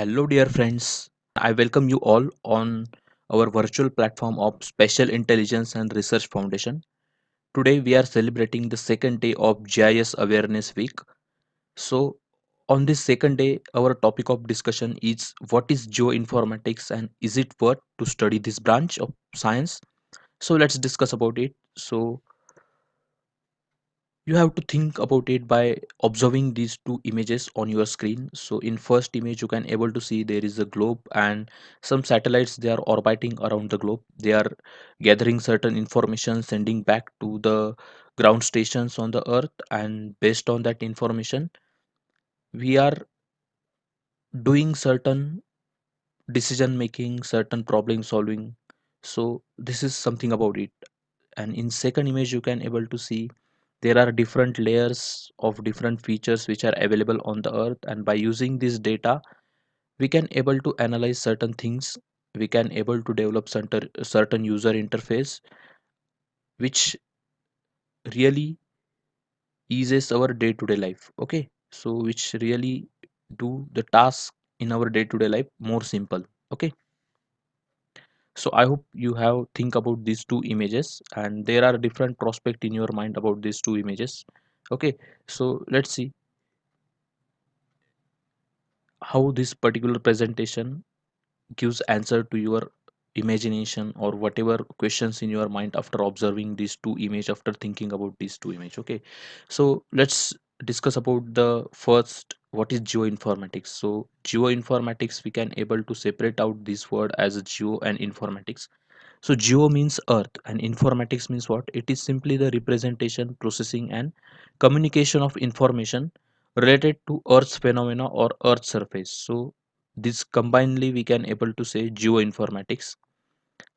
Hello, dear friends. I welcome you all on our virtual platform of Special Intelligence and Research Foundation. Today, we are celebrating the second day of GIS Awareness Week. So, on this second day, our topic of discussion is what is geoinformatics and is it worth to study this branch of science? So, let's discuss about it. So, you have to think about it by observing these two images on your screen. So in first image you can able to see there is a globe and some satellites, they are orbiting around the globe. They are gathering certain information, sending back to the ground stations on the earth, and based on that information we are doing certain decision making, certain problem solving. So this is something about it. And in second image you can able to see there are different layers of different features which are available on the earth, and by using this data we can able to analyze certain things. We can able to develop certain user interface which really eases our day to day life. Okay, so which really do the task in our day to day life more simple. Okay, so I hope you have think about these two images, and there are different prospect in your mind about these two images. Okay, so let's see how this particular presentation gives answer to your imagination or whatever questions in your mind after observing these two image, after thinking about these two image. Okay, so let's discuss about the first, what is geoinformatics. So geoinformatics, we can able to separate out this word as a geo and informatics. So geo means earth and informatics means what? It is simply the representation, processing and communication of information related to earth's phenomena or earth's surface. So this combinedly we can able to say geoinformatics.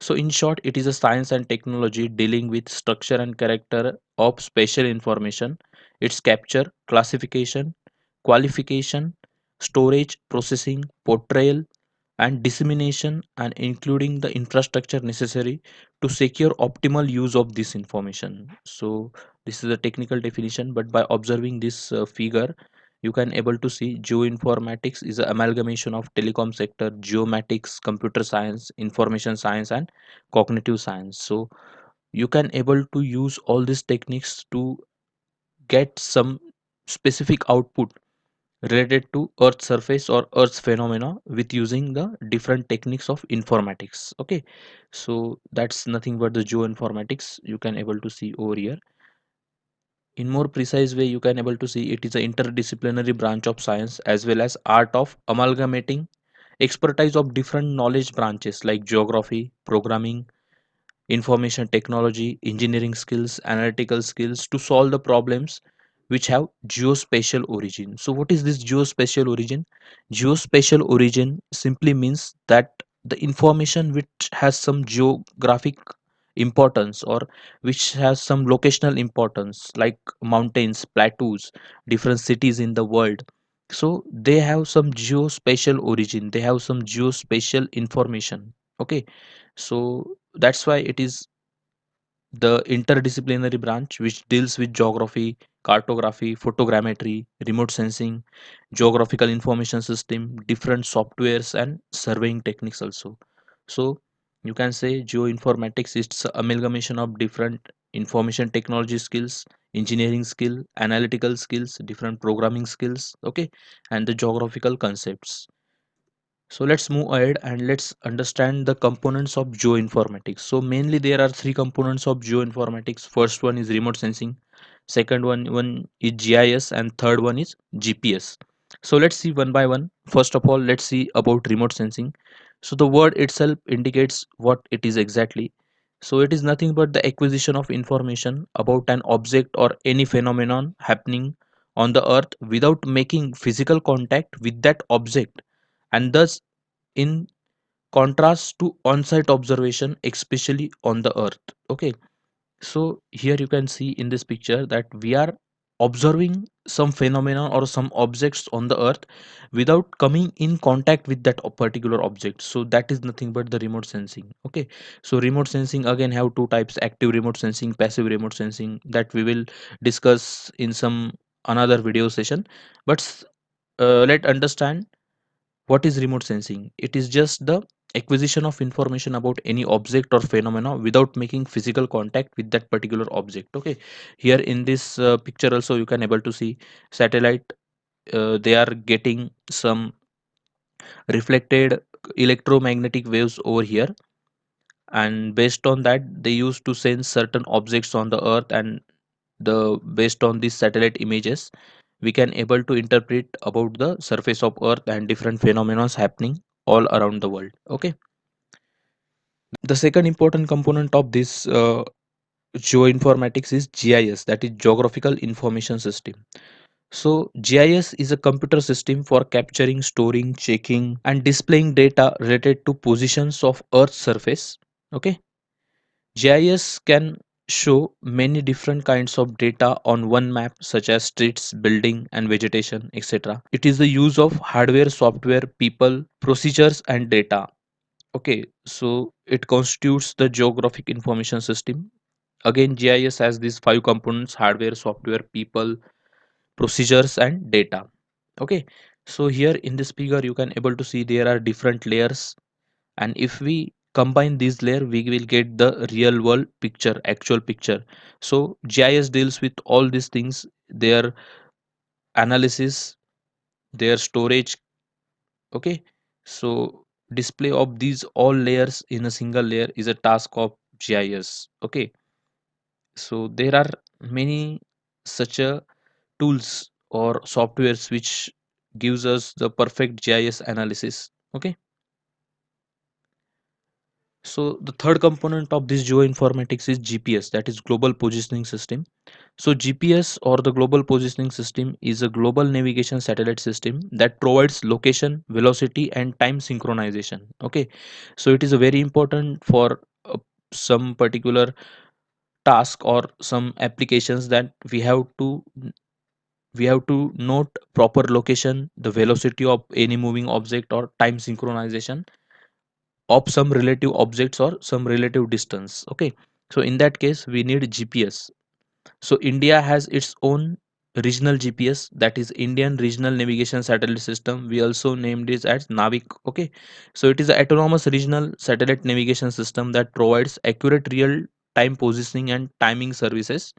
So in short, it is a science and technology dealing with structure and character of spatial information, its capture, classification, qualification, storage, processing, portrayal, and dissemination, and including the infrastructure necessary to secure optimal use of this information. So this is a technical definition, but by observing this figure you can able to see geoinformatics is an amalgamation of telecom sector, geomatics, computer science, information science and cognitive science. So you can able to use all these techniques to get some specific output related to earth's surface or earth's phenomena with using the different techniques of informatics. Okay, so that's nothing but the geoinformatics you can able to see over here. In more precise way you can able to see it is an interdisciplinary branch of science as well as art of amalgamating expertise of different knowledge branches like geography, programming, information technology, engineering skills, analytical skills to solve the problems which have geospatial origin. So, what is this geospatial origin? Geospatial origin simply means that the information which has some geographic importance or which has some locational importance, like mountains, plateaus, different cities in the world. So, they have some geospatial origin, they have some geospatial information. Okay, so that's why it is the interdisciplinary branch which deals with geography, cartography, photogrammetry, remote sensing, geographical information system, different softwares and surveying techniques also. So you can say geoinformatics is a amalgamation of different information technology skills, engineering skill, analytical skills, different programming skills, okay, and the geographical concepts. So let's move ahead and let's understand the components of geoinformatics. So mainly there are three components of geoinformatics. First one is remote sensing, second one is GIS, and third one is GPS. So let's see one by one. First of all, let's see about remote sensing. So the word itself indicates what it is exactly. So it is nothing but the acquisition of information about an object or any phenomenon happening on the earth without making physical contact with that object, and thus in contrast to on-site observation, especially on the earth. Okay, so here you can see in this picture that we are observing some phenomena or some objects on the earth without coming in contact with that particular object. So that is nothing but the remote sensing. Okay, so remote sensing again have two types: active remote sensing, passive remote sensing, that we will discuss in some another video session. But let understand What is remote sensing? It is just the acquisition of information about any object or phenomena without making physical contact with that particular object. Okay, here in this picture also you can able to see satellite. They are getting some reflected electromagnetic waves over here, and based on that they used to sense certain objects on the earth, and the based on these satellite images we can able to interpret about the surface of earth and different phenomena happening all around the world. Okay, the second important component of this geoinformatics is GIS, that is geographical information system. So GIS is a computer system for capturing, storing, checking and displaying data related to positions of earth's surface. Okay, GIS can show many different kinds of data on one map, such as streets, building, and vegetation, etc. It is the use of hardware, software, people, procedures, and data. Okay, so it constitutes the geographic information system. Again, GIS has these five components: hardware, software, people, procedures, and data. Okay, so here in this figure, you can able to see there are different layers, and if we combine these layer we will get the real world picture, actual picture. So GIS deals with all these things, their analysis, their storage. Okay, so display of these all layers in a single layer is a task of GIS. Okay, so there are many such a tools or softwares which gives us the perfect GIS analysis. Okay, so the third component of this geoinformatics is GPS, that is global positioning system. So GPS or the global positioning system is a global navigation satellite system that provides location, velocity and time synchronization. Okay, so it is a very important for some particular task or some applications that we have to note proper location, the velocity of any moving object or time synchronization of some relative objects or some relative distance. Okay, so in that case we need GPS. So India has its own regional GPS, that is Indian Regional Navigation Satellite System. We also named it as Navik. Okay, so it is an autonomous regional satellite navigation system that provides accurate real time positioning and timing services.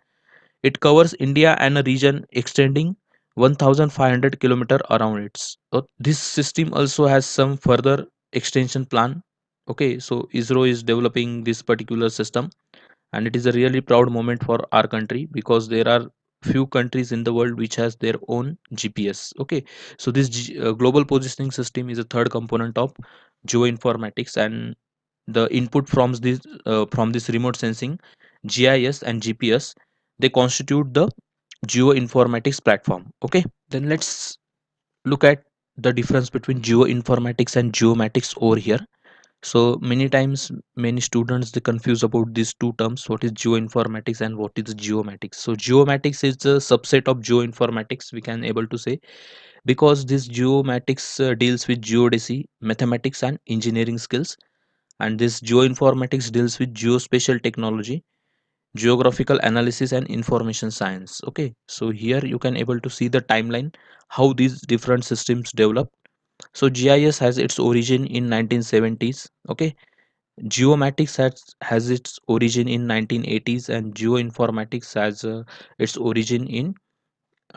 It covers India and a region extending 1500 kilometer around it. This system also has some further extension plan. Okay, so ISRO is developing this particular system, and it is a really proud moment for our country because there are few countries in the world which has their own GPS. Okay, so this global positioning system is a third component of geoinformatics, and the input from this remote sensing, GIS and GPS, they constitute the geoinformatics platform. Okay, then let's look at the difference between geoinformatics and geomatics over here. So many times many students they confuse about these two terms, what is geoinformatics and what is geomatics. So geomatics is a subset of geoinformatics, we can able to say, because this geomatics deals with geodesy, mathematics and engineering skills, and this geoinformatics deals with geospatial technology, geographical analysis and information science. Okay, so here you can able to see the timeline how these different systems develop. So GIS has its origin in 1970s. Okay, geomatics has its origin in 1980s, and geoinformatics has its origin in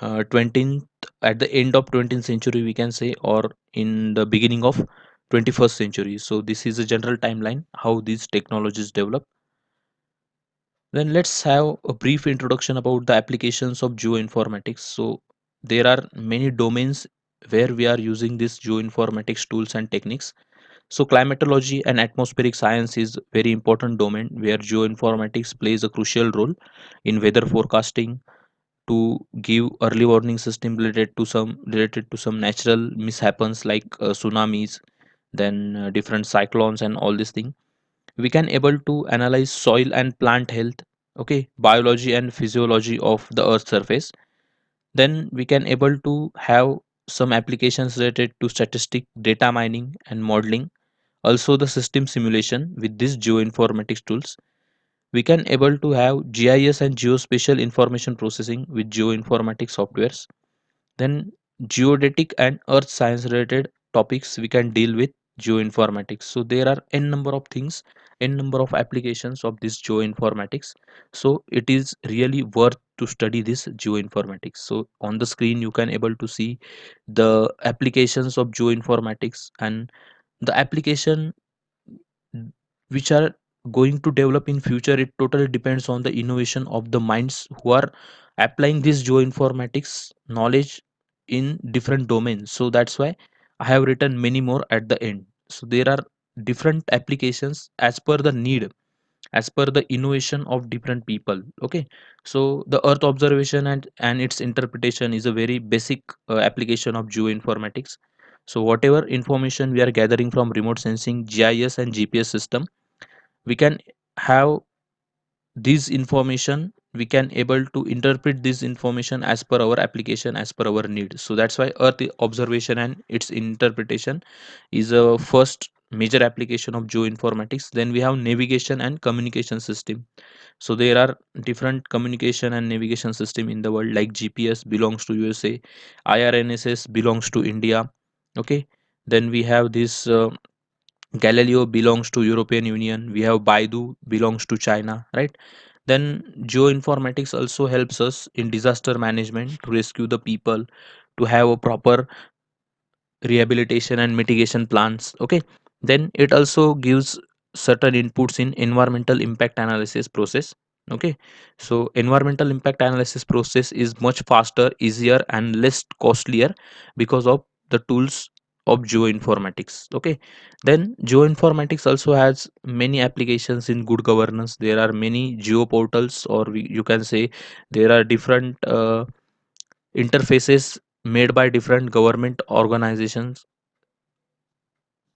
20th, at the end of 20th century we can say, or in the beginning of 21st century. So this is a general timeline how these technologies develop. Then let's have a brief introduction about the applications of geoinformatics. So there are many domains where we are using these geoinformatics tools and techniques. So climatology and atmospheric science is very important domain where geoinformatics plays a crucial role in weather forecasting, to give early warning system related to some natural mishaps like tsunamis, then different cyclones and all these things. We can able to analyze soil and plant health, okay, biology and physiology of the earth surface. Then we can able to have some applications related to statistic, data mining and modeling, also the system simulation with these geoinformatics tools. We can able to have GIS and geospatial information processing with geoinformatics softwares. Then geodetic and earth science related. topics we can deal with geoinformatics. So there are n number of things, n number of applications of this geoinformatics. So it is really worth to study this geoinformatics. So on the screen you can able to see the applications of geoinformatics, and the application which are going to develop in future, it totally depends on the innovation of the minds who are applying this geoinformatics knowledge in different domains. So that's why I have written many more at the end. So there are different applications as per the need, as per the innovation of different people. Okay, so the earth observation and its interpretation is a very basic application of geoinformatics. So whatever information we are gathering from remote sensing, GIS and GPS system, we can have this information, we can able to interpret this information as per our application, as per our need. So that's why earth observation and its interpretation is a first major application of geoinformatics. Then we have navigation and communication system. So there are different communication and navigation system in the world, like GPS belongs to USA, IRNSS belongs to India. Okay, then we have this Galileo belongs to European Union. We have Baidu belongs to China, right? Then geoinformatics also helps us in disaster management to rescue the people, to have a proper rehabilitation and mitigation plans. Okay, then it also gives certain inputs in environmental impact analysis process. Okay, so environmental impact analysis process is much faster, easier and less costlier because of the tools of geoinformatics. Okay, then geoinformatics also has many applications in good governance. There are many geoportals, or you can say there are different interfaces made by different government organizations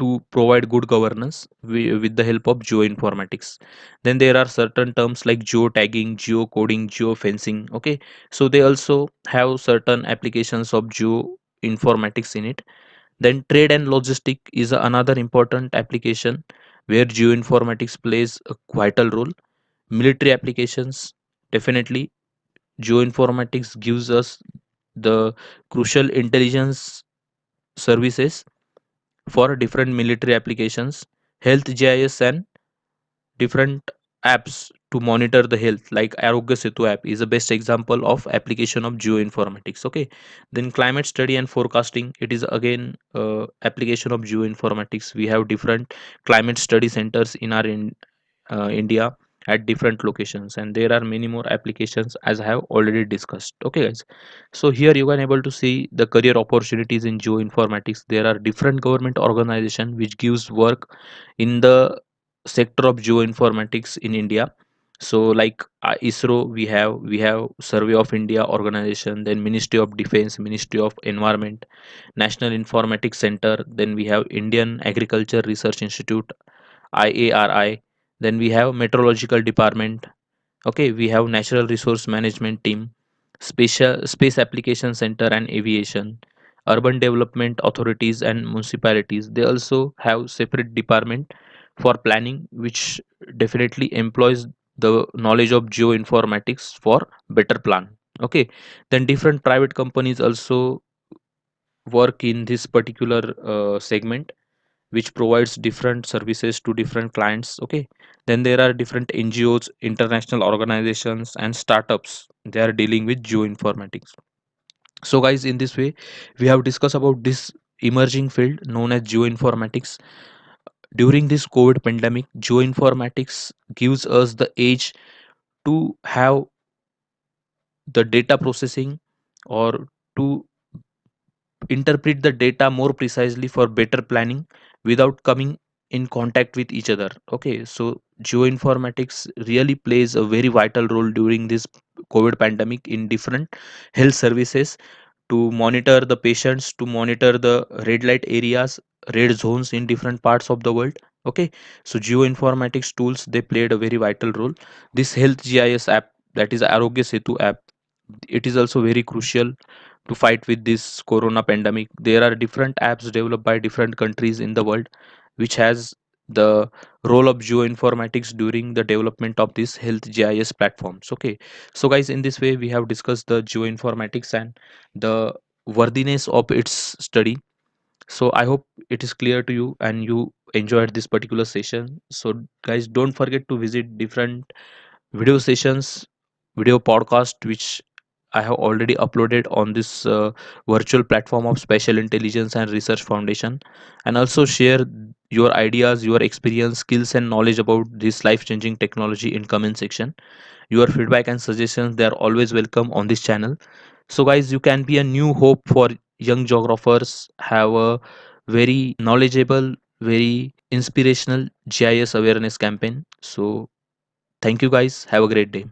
to provide good governance with the help of geoinformatics. Then there are certain terms like geotagging, geocoding, geofencing. Okay, so they also have certain applications of geoinformatics in it. Then trade and logistic is another important application where geoinformatics plays a vital role. Military applications, definitely geoinformatics gives us the crucial intelligence services for different military applications. Health GIS and different apps to monitor the health, like Arogya Setu app is the best example of application of geoinformatics. Okay, then climate study and forecasting, it is again application of geoinformatics. We have different climate study centers in our India at different locations, and there are many more applications as I have already discussed. Okay, guys. So here you can able to see the career opportunities in geoinformatics. There are different government organization which gives work in the sector of geoinformatics in India. So like ISRO, we have Survey of India organization, then Ministry of Defense, Ministry of Environment, National Informatics Center, then we have Indian Agriculture Research Institute, IARI. Then we have Meteorological Department. Okay, we have Natural Resource Management Team, Special Space Application Center and Aviation, Urban Development Authorities and municipalities. They also have separate department for planning, which definitely employs the knowledge of geoinformatics for better plan. Okay, then different private companies also work in this particular segment, which provides different services to different clients. Okay, then there are different NGOs, international organizations and startups, they are dealing with geoinformatics. So guys, in this way we have discussed about this emerging field known as geoinformatics. During this COVID pandemic, geoinformatics gives us the edge to have the data processing, or to interpret the data more precisely for better planning without coming in contact with each other. Okay, so geoinformatics really plays a very vital role during this COVID pandemic in different health services, to monitor the patients, to monitor the red light areas, red zones in different parts of the world. Okay, so geoinformatics tools, they played a very vital role. This health GIS app, that is Arogya Setu app, it is also very crucial to fight with this corona pandemic. There are different apps developed by different countries in the world which has the role of geoinformatics during the development of this health GIS platforms. Okay, so guys, in this way we have discussed the geoinformatics and the worthiness of its study. So I hope it is clear to you and you enjoyed this particular session. So guys, don't forget to visit different video sessions, video podcast, which I have already uploaded on this virtual platform of Special Intelligence and Research Foundation, and also share your ideas, your experience, skills, and knowledge about this life-changing technology in comment section. Your feedback and suggestions, they are always welcome on this channel. So guys, you can be a new hope for young geographers, have a very knowledgeable, very inspirational GIS awareness campaign. So thank you guys, have a great day.